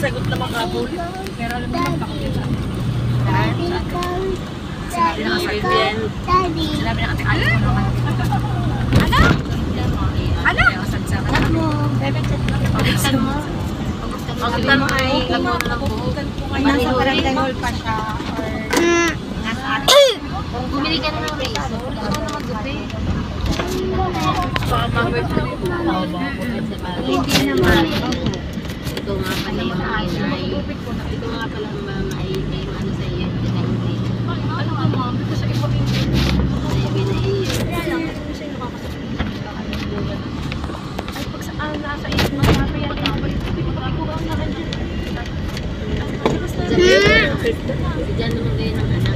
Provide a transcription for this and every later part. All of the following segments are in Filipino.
Sagot naman kabulit. Pero alam mo naman pakit sa sinabi na sa Vivian. Sinabi na kasi ano? Ano? Ano mo? Pagkaksan mo? Pagkaksan mo ay lagot ng buhok. Nasa barangay hall pa siya. Or nasa atin. Kung bumili ka na ng razor, gusto mo na maggupi. Hindi naman. Ito nga pala yung inay. Ito nga pala ang mamay. May ano sa iyo. Ano ka ma'am? Ito sa iba rin. Ay, binaiyo. Ay, pag saan nasa iyo, magkapa yan. Pag-ikuhan na rin. Diyan naman kayo ng anak.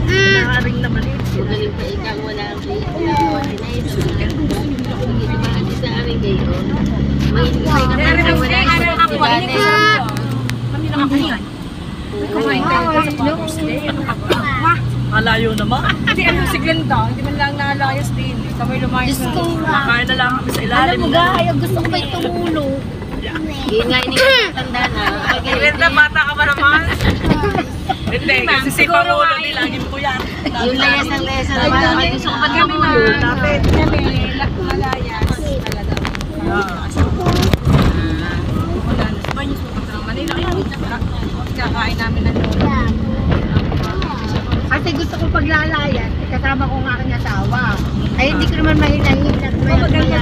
Nakaring naman eh. Magaling pa ikaw, wala ang inay. Sa amin kayo. May malayo naman. Hindi, ano si Glenda? Hindi man lang nalayas din. Sabay lumayas na. Makain na lang kami sa ilalim. Alam mo gaya, gusto ko ba'y tumulo? yun nga initatanda na. Glenda, bata ka ba naman? Hindi, kasi si Pangulo din, laging po yan. Yung layas ng layas na naman. Gusto ko pag kami Lapit. Kami, malayas. Talaga. Wala na. Sabay niyo sukat ng Manila. Kakain namin ng lola. Kasi gusto ko paglalayan, kasama ko ang aking asawa. Ay, hindi ko naman mahilahin at maya-maya.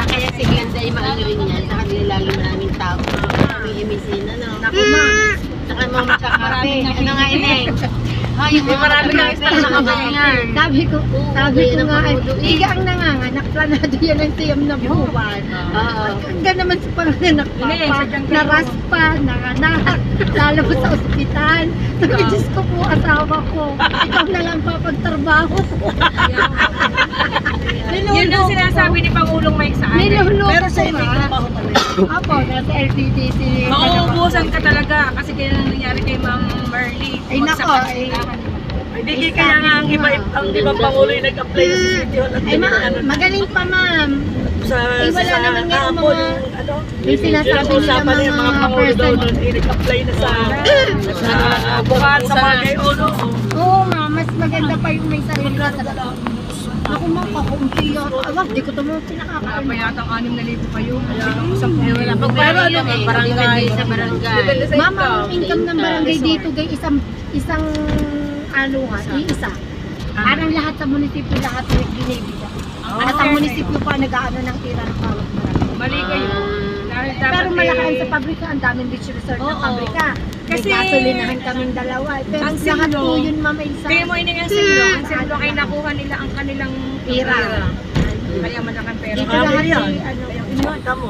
kaya si Glenda ay maingay niya. Saka nilalalo namin tao. May imisina, no? Naku ma, Saka mga magkakape. Ano nga ineng? May marami kang stock na kabayan. sabi ko nga, iga ang nanganganak, planado yan ang siyam na buwan. Hanggang naman sa panganak papa, naraspa, nanganak, lalabas sa ospital. Sabi, Diyos ko po, asawa ko, ikaw na lang papagtrabaho ko. Yun ang sinasabi ni Pangulong Mike sa akin. Niluluto ko nga. Apo, nasa LTDC. Mauubusan ka talaga kasi kaya nangyari kay Ma'am Merly. Ay nako, Hindi kaya nga ang ibang Pangulo yung nag-apply sa City Hall. ay magaling pa ma'am. Wala naman nga ang mga may sinasabi nila mga Pangulo daw person. doon, nag-apply na sa bukaan sa Bagay Ono. Oo ma'am, mas maganda pa yung may sarili na talaga. Naku ma'am, kakunti yan. Awag, di ko ito mo pinakakain. Pa yata ang 6,000 kayo. Wala pag meron yung barangay sa barangay. Ma'am, ang income ng barangay dito gay isang ano nga, isa. Parang lahat sa munisipyo, lahat ay binibigyan. At ang munisipyo pa nag-aano ng tira ng bawat barangay. Mali kayo. Dahil dapat Pero malakaan sa pabrika, ang daming beach resort ng pabrika. Kasi gasolinahan kaming dalawa. Pero ang lahat simlo, po yun ma'am ay isa. kaya mo ining ang simlo. Ang simlo ay nakuha nila ang kanilang Pira. Kaya malaking pera. Dito lahat ay ano.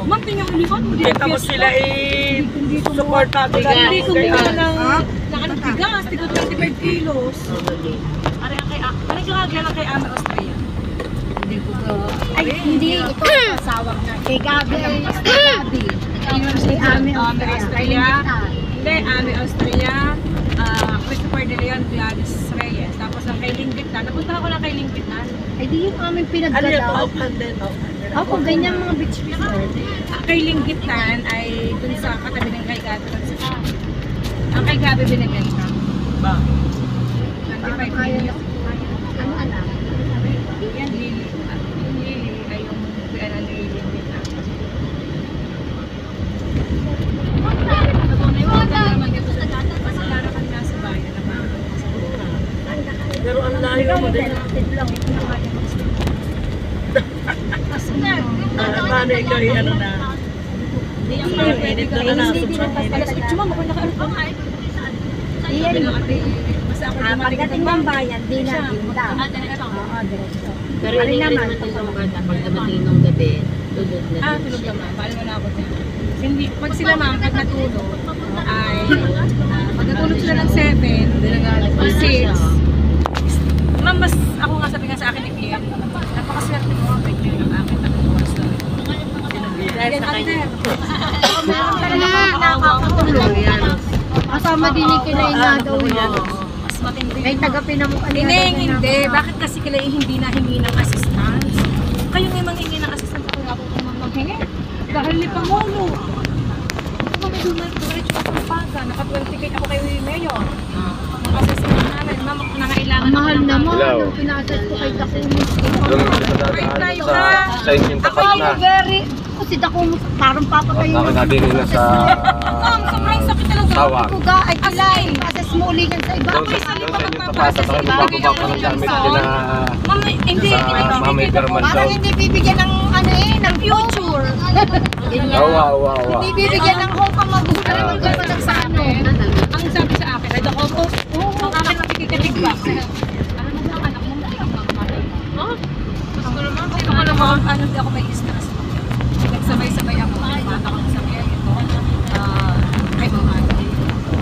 Ma'am, tingnan mo lipat mo. Tapos sila support natin. Hindi kumita ng anong tigas. Tigo 25 kilos. Parang kaya kay Ame Austria. Ay, hindi. Ito ang kasawag na. Kay Gabi ay Gabi. Si Ame Austria. Hindi, Ame Austria. Christopher De Leon, Gladys Reyes. Tapos ang kay Lingpitan. Napunta ako lang kay Lingpitan. Ay, di yung aming pinagdadaw. Opo, ganyan mga beach resort. Kay Lingpitan ay dun sa katabi ng kay Gabi. Ang kay Gabi binibenta. Ba? 25 million. Ano alam? Yan, Lily. Yung Lily ay yung ano ni Lingpitan. Pero ang layo mo din. Paano ikaw ano na? Ang init na na. Cuma mo kung naka-alpon ay. Pagdating ng bayan, di na ginda. Oo, diretso. Pero hindi naman itong bata pag dumating ng gabi, tulog na. Tulog naman. Paano mo na ako dyan? Hindi, pag sila ma'am, pag natulog, ay, pag natulog sila ng 7, o 6, ma'am, mas ako nga sabi nga sa akin ni Pierre, napakaswerte mo ang pwede ng akin at oras na. Dahil sa kanya. Talaga ako nakakatulog. Kasama din ni Kilay nga daw yun. Mas matindi. May taga-pinamukha niya. Hindi. Bakit kasi Kilay hindi nahingi ng assistance? may manghingi ng assistant ako nga kung manghingi. Dahil ni Pangulo. Ako may dumiretso ako ng Paga. Naka-20K ako kay Mayor. Ang assistant namin. Ma'am, nangailangan ako Mahal ng naman. Hello. Nung pinasas ko kay Dakumus. Doon ako dadaan sa inyong tapat na. Very... Si Dakumus, parang papatayin. Bakit natin nila sa Ma'am, sobrang sakit talaga. tawag. Kuga ay kilay. Pasas mo uligan sa iba. Doon sa inyong tapat at ako bababa pa ng gamit kina Ma'am, hindi. sa Mamay Garman daw. Parang hindi bibigyan ng ano ng future. Wow. Hindi bibigyan ng hope ang magulang ng gano'n sa ano. Ang sabi sa akin, ay dako ko, ang akin nakikikatigback. Ano mo ang anak mo, nakikipagmatay mo. Gusto ko naman, ano, di ako may stress. Nagsabay-sabay ako. Bata ko sa kaya ito. Ay, mamano.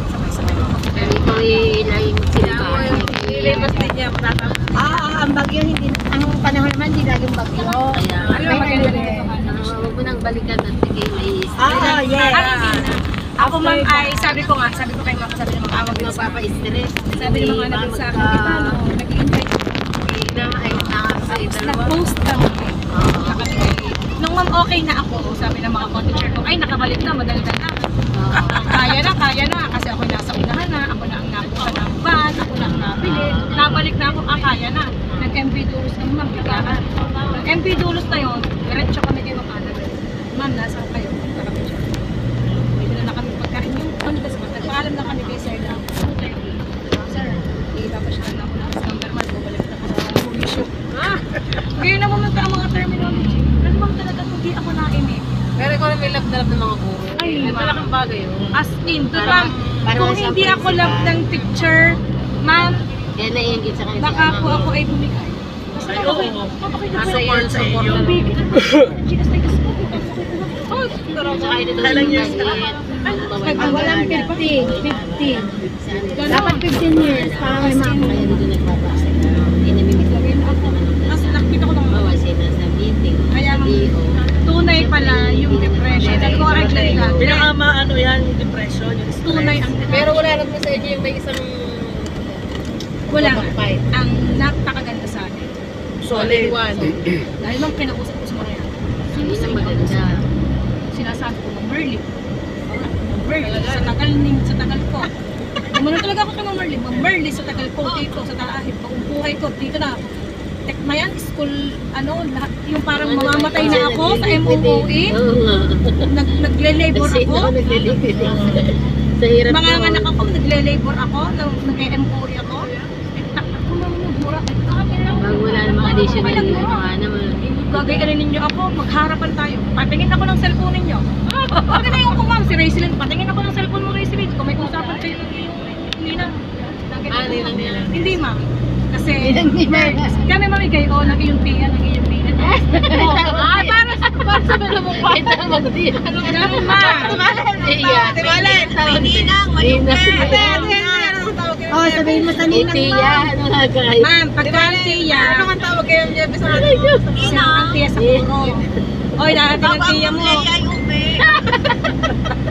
Sabay-sabay ako. Pero ikaw laging magsimba. Nilimas din niya, matatapos. Ang bagyo hindi, ang panahon naman hindi laging bagyo. Kaya, Ano ba maganda rin ito? huwag mo nang balikan at sige may Ako ma'am ay, sabi ko kay ma'am, sabi ng mga awag din sa Papa-stress. sabi ng mga anak sa akin, di ba, no, nag-invite nag-post kami. Nakalagay. Nung ma'am okay na ako, sabi ng mga co-teacher ko, ay nakabalik na, madali na. Kaya na, kasi ako nasa unahan na, ako na ang nakuha ng van, ako na ang nabili. Nabalik na ako, kaya na. Nag-MB Dulos kami, ma'am, biglaan. Nag-MB Dulos na yun, diretso kami kayo ng Canada. Ma'am, nasa kayo, punta kami dyan. Pwede na kami pagkain yung contest mo. Nagpaalam na kami kay Sir na, Sir, ipapasyahan na ako ng number man, bumalik na ako sa issue. Ngayon na pumunta ang mga terminology. Pero ma'am talaga, hindi ako naimik. Pero ikaw na may love ng mga guro. Ay, malaking bagay yun. As in, ma'am, kung hindi ako love ng picture, ma'am, Kaya naiingit sa kanya. baka ako ay bumigay. Ay, oo. Nasa iyo, support lang. Saka ito doon yung Walang 15. Dapat 15 years para may Kaya makakuha. dito nagpapasa na. Inamimit ko rin ako. Tapos nakita ko lang, Bawa sila sa meeting. Kaya Sa DO. tunay pala yung depression. At correct lang yan. Pinakamaano yan, yung depression, yung stress. Tunay ang Pero wala naman sa inyo yung may isang wala nga. Ang napakaganda sa akin. Solid. Dahil lang kinausap ko sa mga yan. isang maganda. Sinasabi ko, Ma'am Merly. Sa tagal ko. Umano talaga ako kay Ma'am Merly. Ma'am Merly, sa tagal ko dito, sa Taahib, buhay ko dito na. Tekmayan, school, lahat, yung parang mamamatay na ako sa MOOE. Oo nga. Nagle-labor Kasi ako. ako naglilipid. Sa hirap Mga naman. anak ako, nagle-labor ako. Nag-MOOE ako. Ako naman nagmura. Pag wala namang additional yun, naman. Gagayanin ninyo ako, magharapan tayo. Patingin ako ng cellphone ninyo. Patingin ako ma'am, si Raiselin. Patingin ako ng cellphone mo, Raiselin. Kung may usapan kayo ng iyong nina. Nila. Hindi ma'am. Kasi kami mamigay o ng iyong tiya, ng iyong tiya. Para sa mga mong Kahit na mag-deal. Ganun ma'am. Iya. Tibalan, may ninang, may Oh, sabihin mo sa ninang Tiya, ano nga kayo? Ma'am, pagka ang tiya, Ano man tawag kayo niya? Bisa nga sino ang tiya sa puro. Oy, darating ang tiya mo. ay ube.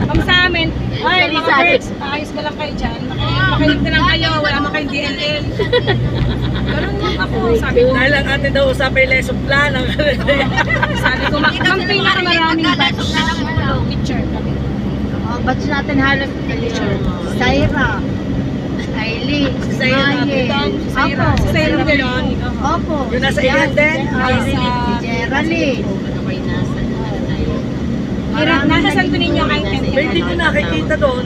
Ma'am sa amin, ay mga birds, ayos ba lang kayo dyan? Makinig na lang kayo, wala man kayong DLL. Ganun ma'am ako, sabi ko. Dahil ang atin daw usapin lesson plan. Sabi ko, ma'am, pinakamaraming batch teacher kami. Oh, batch natin halos Saira. Aileen. Maye. Sayra. Opo. Sayra Galon. Opo. Yung nasa Yan. ilan din? Si Geraldine. Ano kayo nasa? Ano tayo? Nasa Santo Niño kay Tempe. May hindi ko nakikita doon.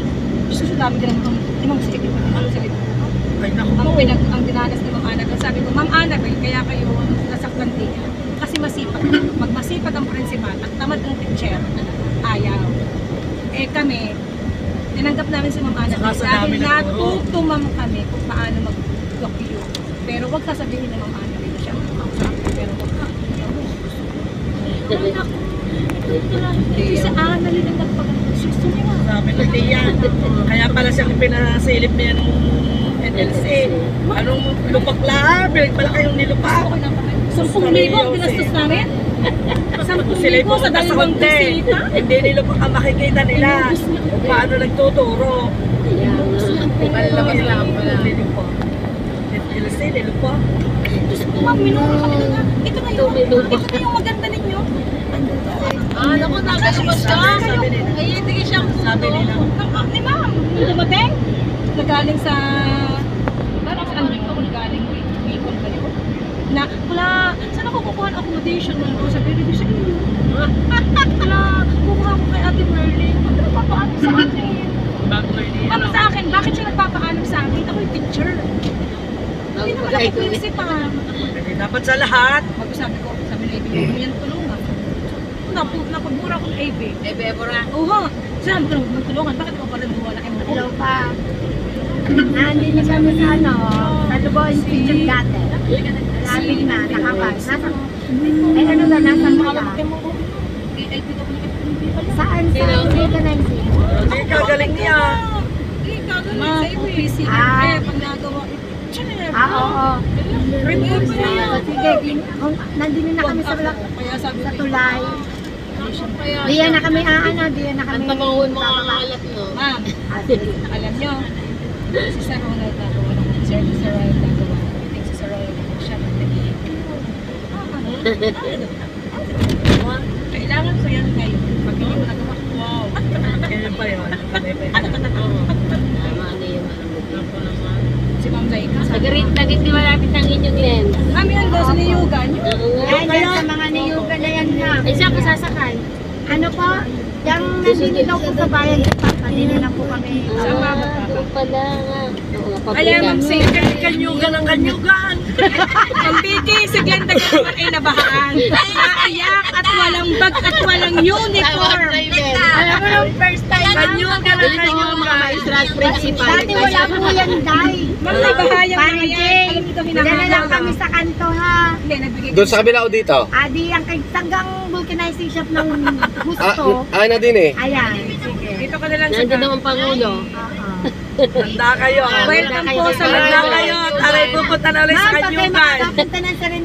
Gusto dami ka lang limang sikip. Ay naku Ang po. ang dinanas ni Ma'am Ana. Sabi ko, Ma'am Ana, kaya kayo nasaktan din. Kasi masipag. Pag masipag ang principal at tamad ang teacher, ayaw. Eh kami, tinanggap namin si Ma'am Ana Saka sa dahil dami ng natuto ma'am kami kung paano mag-docu. Pero wag sasabihin ni Ma'am Ana rin siya pero wag ka. Kasi sa Ana rin ang nagpag-susto niya. Sabi ko tiya. Kaya pala siyang pinasilip niya ng NLC. Anong lupak lang? Bilig pala kayong nilupak. 10,000 ang ginastos namin. 10,000 sa dalawang bisita. Hindi nilupak ang makikita nila. Kung paano nagtuturo. Kaya malabas lang pala. Nilupak. NLC, nilupak. Diyos ko, ma'am, minura kami na. ito na yun. Ito na yung maganda ninyo. Ah, naku, nagaspas ka. Ay, hindi siya Sabi nila. Ni ma'am, yung dumating, nagaling sa, parang saan yun, nagaling Bicol kayo. Na, wala, saan ako kukuha ng accommodation mo? Sabi rin siya, wala, kukuha ko kay Ate Merlin. Ano papaano sa akin? Ano sa akin? Bakit siya nagpapaano sa akin? Ako yung teacher. Hindi naman ako principal. Hindi dapat sa lahat. Sabi ko, sabi na ibig mo yan tulungan. Napagmura ko ng AB. Eh, Bebora. Oo, sabi ko lang magtulungan. Bakit ako pala wala kayong Hello pa. Nandun na kami sa ano, sa Dugo Institute dati. Lapit na, nakabag. Nasa, eh ano ba, nasa Mula. Saan sa Liga 19? Hindi ka galing niya. Ma, OPC. Eh, pag nagawa, Oo. Remove So, sige, nandun na kami sa Kaya sabi sa ko, tulay. Diyan na kami aana, diyan na kami. Ang tamangon mga kalat, no? ma'am, alam nyo, si Sir Ronald nagawa ng concert, si Sir Ronald nagawa. I think si Sir Ronald siya kailangan ko yan ngayon. Pag hindi mo nagawa, wow. Ganyan pa yun. Tama na yung Si Ma'am Zaika. Nagit di malapit ang inyong lens. Mami, yan daw sa niyugan. Yan, yan sa mga niyuga na yan na. Ay, siya kasasakay. Ano po, yung nandito daw po sa bayan sa Papa, din na po kami. Sa mama Ito pala nga. Kaya Ma'am Zaika, Kanyugan ang kanyugan. ang Vicky, si Glenda Gawan ay nabahaan. Naiyak at walang bag at walang uniform. Alam mo nung first time, Kanyugan ang kanyugan. dati wala po yan, Day. Ma'am, nabahayang mga Parang yan. Jay, Alam nito, dala lang hinahanggang. kami sa kanto ha. Hindi, nagbigay Doon sa kabila o dito? Adi, ang tanggang vulcanizing shop ng gusto. Na din eh. Ayan, sige. Dito ka na lang sa Nandun naman Pangulo. Oo. Handa kayo. Welcome po sa Handa Laguna. kayo. Aray, pupunta na ulit sa Ma'am, pag kayo kanyugan. makakapunta ng Serenity